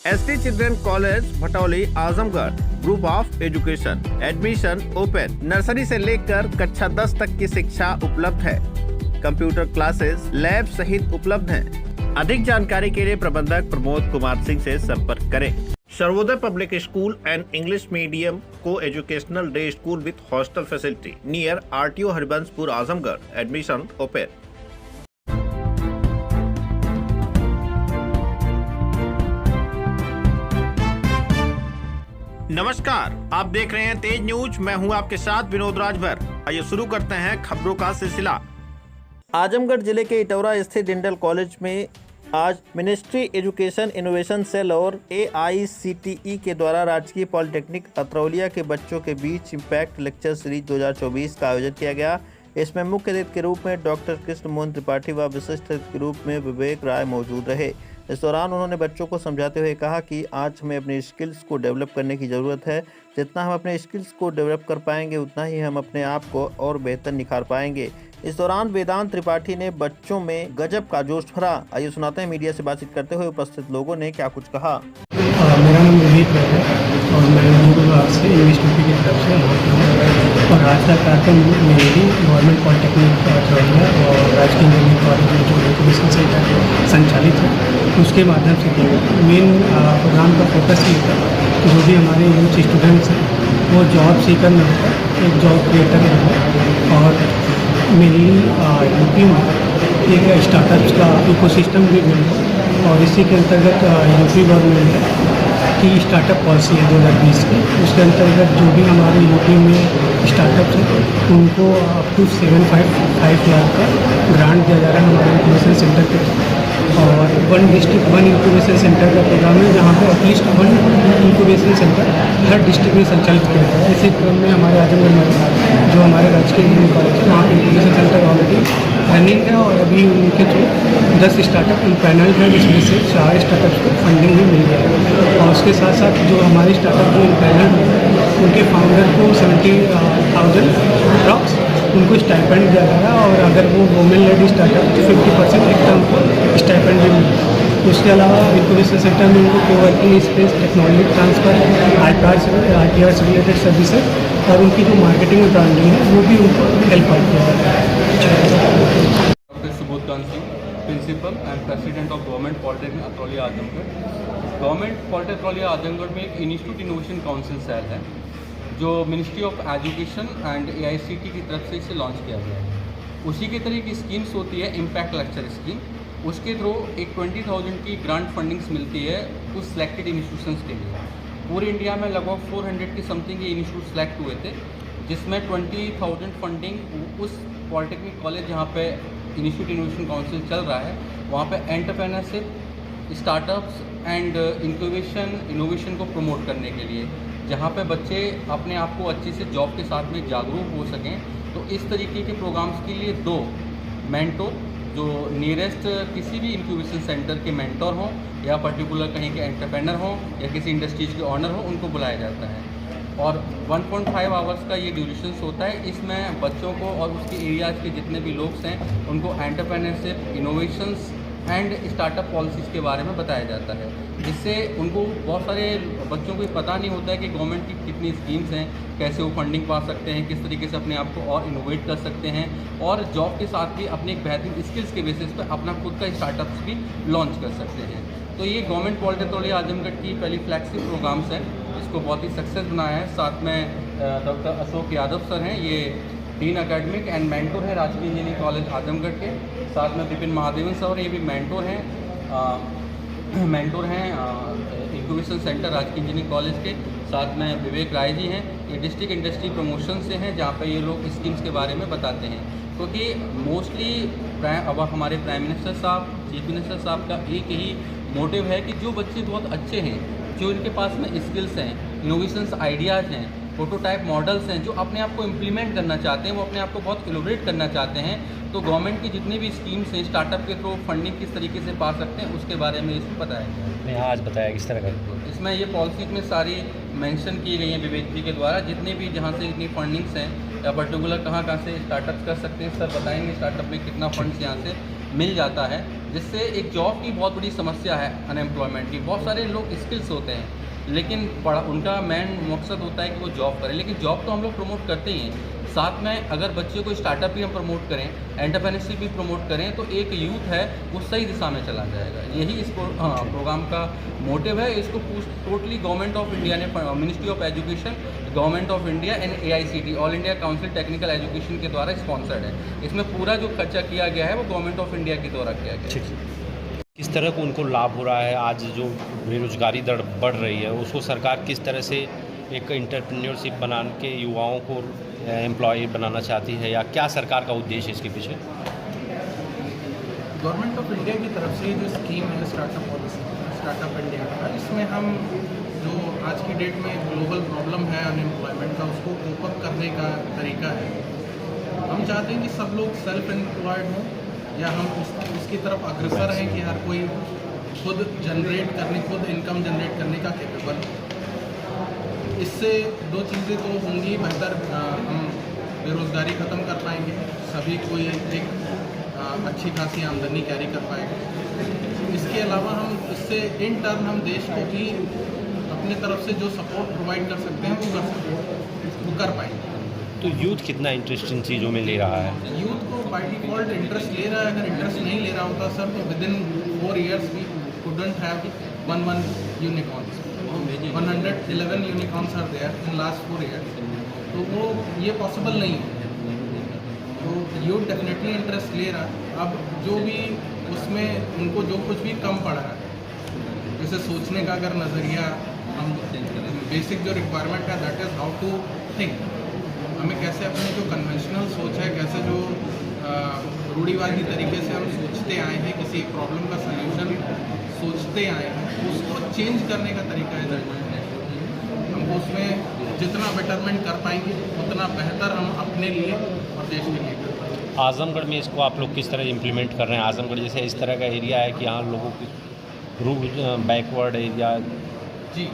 ST children college Bhatauli Azamgarh group of education. Admission open. Nursery से लेकर कक्षा 10 तक की शिक्षा उपलब्ध है। कंप्यूटर क्लासेस, लैब सहित उपलब्ध हैं। अधिक जानकारी के लिए प्रबंधक प्रमोद कुमार सिंह से संपर्क करें। Sarvodaya public school and English medium coeducational day school with hostel facility near RTO Haribanshpur Azamgarh. Admission open. नमस्कार, आप देख रहे हैं तेज न्यूज। मैं हूं आपके साथ विनोद राजभर। आइए शुरू करते हैं खबरों का सिलसिला। आजमगढ़ जिले के इटौरा स्थित डिंडल कॉलेज में आज मिनिस्ट्री एजुकेशन इनोवेशन सेल और AICTE के द्वारा राजकीय पॉलिटेक्निक अतरौलिया के बच्चों के बीच इम्पैक्ट लेक्चर सीरीज 2024 का आयोजन किया गया। इसमें मुख्य अतिथि के रूप में डॉक्टर कृष्ण मोहन त्रिपाठी व विशिष्ट अतिथि के रूप में विवेक राय मौजूद रहे। इस दौरान उन्होंने बच्चों को समझाते हुए कहा कि आज हमें अपने स्किल्स को डेवलप करने की ज़रूरत है। जितना हम अपने स्किल्स को डेवलप कर पाएंगे उतना ही हम अपने आप को और बेहतर निखार पाएंगे। इस दौरान वेदांत त्रिपाठी ने बच्चों में गजब का जोश भरा। आइए सुनाते हैं मीडिया से बातचीत करते हुए उपस्थित लोगों ने क्या कुछ कहा। मेरा नाम विवेक है और मैं विभाग से इंग्लिश टीपी की तरफ से और आज का कार्यक्रम मेरी गवर्नमेंट पॉलिटेक्निक अतरौलिया और राजकीय इंजीनियरिंग कॉलेज में जो एजुकेशन सेंटर संचालित है उसके माध्यम से किया। मेन प्रोग्राम का फोकस ये था कि जो भी हमारे यूथ स्टूडेंट्स हैं वो जॉब सीकर में होकर एक जॉब क्रिएटर है और मेनली यूपी में एक स्टार्टअप्स का इकोसिस्टम भी मिला और इसी के अंतर्गत यूपी गवर्नमेंट की स्टार्टअप पॉलिसी है 2020 की। उसके अंतर्गत जो भी हमारे यूपी में स्टार्टअप्स हैं उनको अप टू 7.5 लाख का ग्रांट दिया जा रहा है हमारे इंक्यूबेशन सेंटर के। और 1 डिस्ट्रिक्ट 1 इंक्यूबेशन सेंटर का प्रोग्राम है जहाँ पे एटलीस्ट 1 इंक्यूबेशन सेंटर हर डिस्ट्रिक्ट में संचालित किया जाता है। इसी क्रम में हमारे आजमगढ़ में जो हमारे राजकीय इंजीनियरिंग कॉलेज है वहाँ पर इंक्यूबेशन सेंटर ऑलरेडी रनिंग है और अभी उनके थ्रू 10 स्टार्टअप पैनल है जिसमें से 4 स्टार्टअप्स को फंडिंग भी मिल गया है। और उसके साथ साथ जो हमारे स्टार्टअप जो पैनल है उनके फाउंडर को 70,000 अप्रॉक्स उनको स्टाइपेंड दिया जा रहा है और अगर वो वुमेन लेड स्टार्टअप तो 50% एक टर्म को स्टाइपेंड भी मिलता है। उसके अलावा इंक्यूबेशन सेंटर में उनको coworking space, technology transfer, ITR से रिलेटेड सर्विसेज और उनकी जो मार्केटिंग और ब्रांडिंग है वो भी उनको हेल्प करती है। Principal and president of government polytechnic Atraulia Azamgarh. Government polytechnic Atraulia Azamgarh में एक इंस्टीट्यूट इनोवेशन काउंसिल सेल है जो ministry of education and AICTE की तरफ से इसे लॉन्च किया गया है। उसी के तरह की स्कीम्स होती है इम्पैक्ट लेक्चर स्कीम। उसके थ्रू एक 20,000 की ग्रांट फंडिंग्स मिलती है उस सिलेक्टेड इंस्टीट्यूशंस के लिए। पूरे इंडिया में लगभग 400 के समथिंग ये इंस्टीट्यूट सेलेक्ट हुए थे जिसमें 20,000 फंडिंग उस पॉलिटेक्निक कॉलेज जहाँ पे इंस्टीट्यूट इनोवेशन काउंसिल चल रहा है वहाँ पे एंटरप्रेन्योरशिप, स्टार्टअप्स एंड इनोवेशन को प्रमोट करने के लिए, जहाँ पे बच्चे अपने आप को अच्छे से जॉब के साथ में जागरूक हो सकें। तो इस तरीके के प्रोग्राम्स के लिए 2 मेंटोर जो नियरेस्ट किसी भी इंक्यूबेशन सेंटर के मेंटोर हों या पर्टिकुलर कहीं के एंटरप्रेन्योर हों या किसी इंडस्ट्रीज के ऑनर हों उनको बुलाया जाता है। और 1.5 आवर्स का ये ड्यूरेशंस होता है। इसमें बच्चों को और उसके एरियाज़ के जितने भी लोग हैं उनको entrepreneurship, innovations and startup policies के बारे में बताया जाता है। जिससे उनको बहुत सारे बच्चों को पता नहीं होता है कि गवर्नमेंट की कितनी स्कीम्स हैं, कैसे वो फंडिंग पा सकते हैं, किस तरीके से अपने आप को और इनोवेट कर सकते हैं और जॉब के साथ भी अपने एक बेहतरीन स्किल्स के बेसिस पर अपना खुद का स्टार्टअप्स भी लॉन्च कर सकते हैं। तो ये गवर्नमेंट पॉलिटेक्निक अतरौलिया आजमगढ़ की पहली फ्लैगशिप प्रोग्राम्स है इसको बहुत ही सक्सेस बनाया है। साथ में डॉक्टर अशोक यादव सर हैं, ये डीन एकेडमिक एंड मेंटोर हैं राजकीय इंजीनियरिंग कॉलेज आजमगढ़ के। साथ में विपिन महादेवन सर ये भी मेंटोर हैं इंक्यूबेशन सेंटर राजकीय इंजीनियरिंग कॉलेज के। साथ में विवेक राय जी हैं, ये डिस्ट्रिक्ट इंडस्ट्री प्रमोशन से हैं जहाँ पे ये लोग स्कीम्स के बारे में बताते हैं। क्योंकि मोस्टली अब हमारे प्राइम मिनिस्टर साहब, चीफ मिनिस्टर साहब का एक ही मोटिव है कि जो बच्चे बहुत अच्छे हैं, जो इनके पास में स्किल्स हैं, इनोवेशंस आइडियाज़ हैं, प्रोटोटाइप मॉडल्स हैं, जो अपने आप को इम्प्लीमेंट करना चाहते हैं, वो अपने आप को बहुत इनोवेट करना चाहते हैं, तो गवर्नमेंट की जितनी भी स्कीम्स हैं स्टार्टअप के थ्रू फंडिंग किस तरीके से पा सकते हैं उसके बारे में इसमें बताया गया है। आज बताया किस तरह का इसमें ये पॉलिसीज में सारी मेंशन की गई हैं विवेक जी के द्वारा, जितने भी जहाँ से इतनी फंडिंग्स हैं या पर्टिकुलर कहाँ से स्टार्टअप्स कर सकते हैं सर बताएंगे स्टार्टअप में कितना फंड्स यहाँ से मिल जाता है, जिससे एक जॉब की बहुत बड़ी समस्या है अनएम्प्लॉयमेंट की। बहुत सारे लोग स्किल्स होते हैं लेकिन उनका मेन मकसद होता है कि वो जॉब करें, लेकिन जॉब तो हम लोग प्रमोट करते ही हैं, साथ में अगर बच्चों को स्टार्टअप भी हम प्रमोट करें, एंटरप्रेन्योरशिप भी प्रमोट करें, तो एक यूथ है वो सही दिशा में चला जाएगा। यही इस प्रोग्राम का मोटिव है। इसको टोटली गवर्नमेंट ऑफ इंडिया ने, ministry of education, government of India and AICTE, all India council technical education के द्वारा स्पॉन्सर्ड है। इसमें पूरा जो खर्चा किया गया है वो गवर्नमेंट ऑफ इंडिया के द्वारा किया गया है। किस तरह को उनको लाभ हो रहा है? आज जो बेरोजगारी दर बढ़ रही है उसको सरकार किस तरह से एक इंटरप्रेन्योरशिप बना के युवाओं को एम्प्लॉय बनाना चाहती है, या क्या सरकार का उद्देश्य इसके पीछे? गवर्नमेंट ऑफ इंडिया की तरफ से जो स्कीम है स्टार्टअप पॉलिसी, स्टार्टअप इंडिया का, इसमें हम जो आज की डेट में ग्लोबल प्रॉब्लम है अनएम्प्लॉयमेंट का, उसको कोप अप करने का तरीका है। हम चाहते हैं कि सब लोग सेल्फ एम्प्लॉयड हों, या हम उसकी तरफ अग्रसर हैं कि हर कोई खुद जनरेट करने, खुद इनकम जनरेट करने का कैपेबल। इससे दो चीज़ें तो होंगी, बेहतर हम बेरोज़गारी ख़त्म कर पाएंगे, सभी कोई एक अच्छी खासी आमदनी कैरी कर पाएंगे। इसके अलावा हम इससे इन टर्म हम देश को भी अपने तरफ से जो सपोर्ट प्रोवाइड कर सकते हैं वो कर पाएंगे। तो यूथ कितना इंटरेस्ट इन चीज़ों में ले रहा है? यूथ को बाय डिफ़ॉल्ट इंटरेस्ट ले रहा है। अगर इंटरेस्ट नहीं ले रहा होता सर, तो within 4 years we couldn't have 1 unicorns. 111 unicorns are there in last 4 years, तो वो ये पॉसिबल नहीं है। तो यूथ डेफिनेटली इंटरेस्ट ले रहा है। अब जो भी उसमें उनको जो कुछ भी कम पड़ रहा है, जैसे सोचने का अगर नज़रिया, हम बेसिक जो रिक्वायरमेंट है that is how to think. हमें कैसे अपनी जो कन्वेंशनल सोच है, कैसे जो रूढ़िवादी तरीके से हम सोचते आए हैं, किसी प्रॉब्लम का सल्यूशन सोचते आए हैं, उसको चेंज करने का तरीका है ज़रूरी है। हम उसमें जितना बेटरमेंट कर पाएंगे उतना बेहतर हम अपने लिए और देश के लिए कर पाएंगे। आजमगढ़ में इसको आप लोग किस तरह इम्प्लीमेंट कर रहे हैं? आजमगढ़ जैसे इस तरह का एरिया है कि यहाँ लोगों की बैकवर्ड एरिया। जी,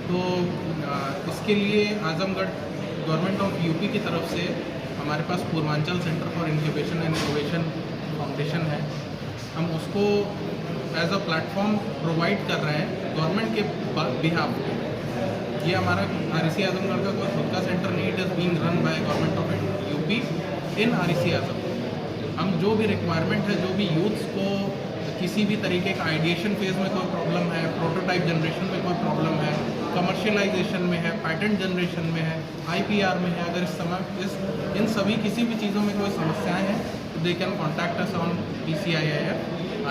तो इसके लिए आजमगढ़ गवर्नमेंट ऑफ यूपी की तरफ से हमारे पास Purvanchal centre for incubation and innovation foundation है। हम उसको एज अ प्लेटफॉर्म प्रोवाइड कर रहे हैं गवर्नमेंट के बिहाफ पे। ये हमारा REC आजमगढ़ का कोई खुद का सेंटर नहीं, it is being run by government of UP in REC Azamgarh. हम जो भी रिक्वायरमेंट है, जो भी यूथ्स को किसी भी तरीके का आइडिएशन फेज़ में कोई प्रॉब्लम है, प्रोटोटाइप जनरेशन में कोई प्रॉब्लम है, कमर्शियलाइजेशन में है, पैटेंट जनरेशन में है, IPR में है, अगर इन सभी किसी भी चीज़ों में कोई समस्याएं हैं तो they can contact us on PCIIF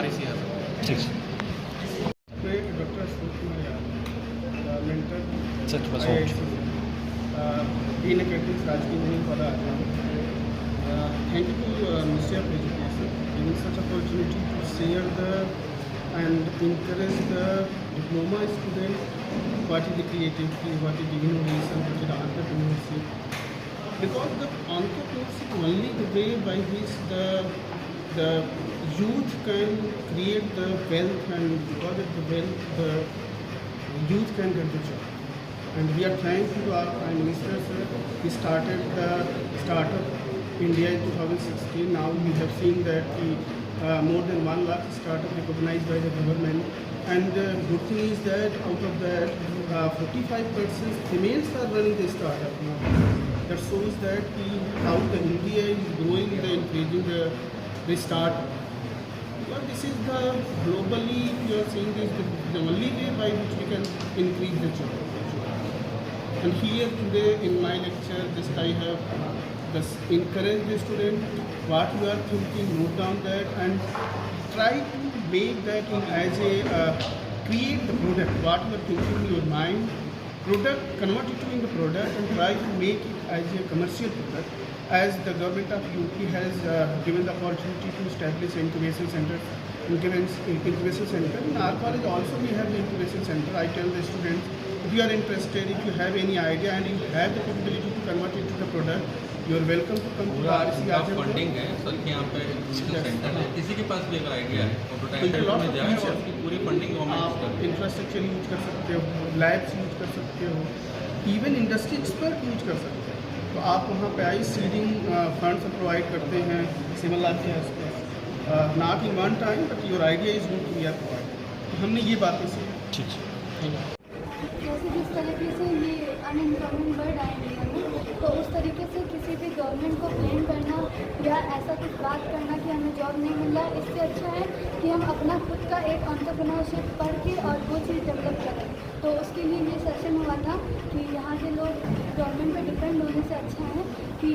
REC Azamgarh. ठीक डॉक्टर अशोक कुमार यादव, मेंटर सच बस डीन एकेडमिक्स राजकीय engineering college Azamgarh. Thank you to Ministry of Education giving such opportunity to share and encourage the diploma student what is the creativity, what is the innovation, what is the entrepreneurship. Because the entrepreneurship only the way by which the youth can create the wealth, and because of the wealth the youth can get the job. And we are thankful to our Prime Minister, sir. He started the Startup India in 2016. Now we have seen that more than 1 lakh startup recognized by the government. And the good thing is that out of that, 45% females are running the startup now. That shows that how the India is growing and increasing the startup. Because this is the globally we are saying this the only way by which we can increase the job. And here today in my lecture, just I have just encourage the student what you are thinking, note down that and try to make that in as a create the product what you are thinking in your mind, product, convert it in the product and try to make it as a commercial product. As the government of UP has given the opportunity to establish incubation center. In our college also we have the incubation center. I tell the students, if you are interested, if you have any idea and you have the capability to convert it to the product, you are welcome to come to REC Azamgarh. Funding है sir कि यहाँ पे incubation centre है, किसी के पास भी अगर idea है प्रोटोटाइप में जाए और उसकी पूरी फंडिंग गवर्नमेंट आप इंफ्रास्ट्रक्चर यूज कर सकते हो, लैब्स यूज कर सकते हो, इवन इंडस्ट्री एक्सपर्ट यूज कर सकते हो। तो आप वहाँ पे आई सीडिंग फंड्स प्रोवाइड करते हैं 7 लाख के आसपास। not in one time, but your idea is going to be acquired. तो हमने ये बातें सीखी। जैसे जिस तरीके से ये अनएम्प्लॉयमेंट बढ़ रहा है इंडिया में, तो उस तरीके से किसी भी गवर्नमेंट को ब्लेम करना या ऐसा कुछ बात करना कि हमें जॉब नहीं मिल रहा है, इससे अच्छा है कि हम अपना खुद का एक एंटरप्रेन्योरशिप पढ़ के और वो चीज़ डेवलप करें। तो उसके लिए ये सेशन हुआ था कि यहाँ के लोग गवर्नमेंट पे डिपेंड होने से अच्छा है कि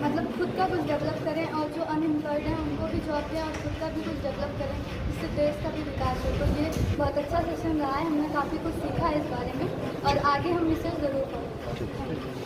मतलब खुद का कुछ डेवलप करें और जो अनएम्प्लॉयड हैं उनको भी जॉब दें और खुद का भी कुछ डेवलप करें, जिससे देश का भी विकास हो। तो ये बहुत अच्छा सेशन रहा है, हमने काफ़ी कुछ सीखा है इस बारे में और आगे हम इसे ज़रूर करें।